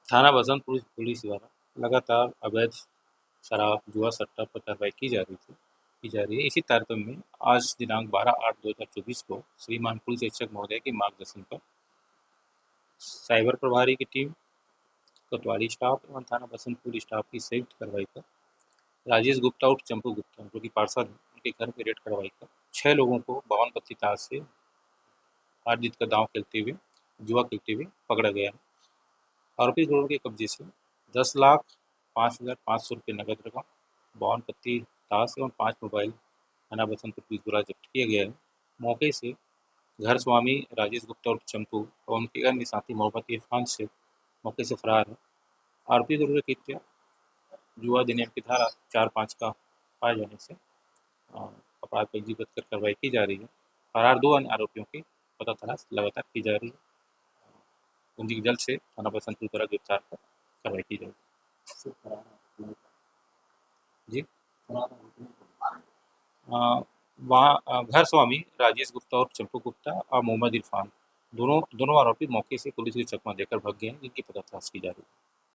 थाना बसंतपुर पुलिस द्वारा लगातार अवैध शराब, जुआ, सट्टा पर कार्रवाई की जा रही है। इसी तारतम्य में आज दिनांक 12/8/2024 को श्रीमान पुलिस अधीक्षक महोदय के मार्गदर्शन पर साइबर प्रभारी की टीम, कोतवाली स्टाफ एवं थाना बसंतपुर स्टाफ की संयुक्त कार्रवाई पर राजेश गुप्ता उर्फ चंपू गुप्ता, जो कि पार्षद हैं, उनके घर में रेड कार्रवाई कर 6 लोगों को 52 पत्ती ताश से हार जीत का दांव खेलते हुए, जुआ खेलते हुए पकड़ा गया है। आरोपी गिरोह के कब्जे से 10,05,500 रुपये नगद रकम, 52 पत्ती ताश एवं 5 मोबाइल थाना बसंतपुर पुलिस द्वारा जब्त किया गया है। मौके से घर स्वामी राजेश गुप्ता उर्फ चंपू और उनके अन्य साथी मोहम्मद इरफान शेख मौके से फरार है। आरोपी गिरोह की हत्या जुआ अधिनियम की धारा 4(5) का पाए जाने से अपराध पंजीबद्ध कर कार्रवाई की जा रही है। फरार 2 अन्य आरोपियों की पता तलाश लगातार की जा रही है। उनकी जल्द से थाना बसंतपुर द्वारा गिरफ्तार कर कार्रवाई की जाएगी। जी, वहाँ घर स्वामी राजेश गुप्ता और चंपू गुप्ता और मोहम्मद इरफान दोनों दोनों आरोपी मौके से पुलिस को चकमा देकर भाग गए हैं, जिनकी पता तलाश की जा रही है।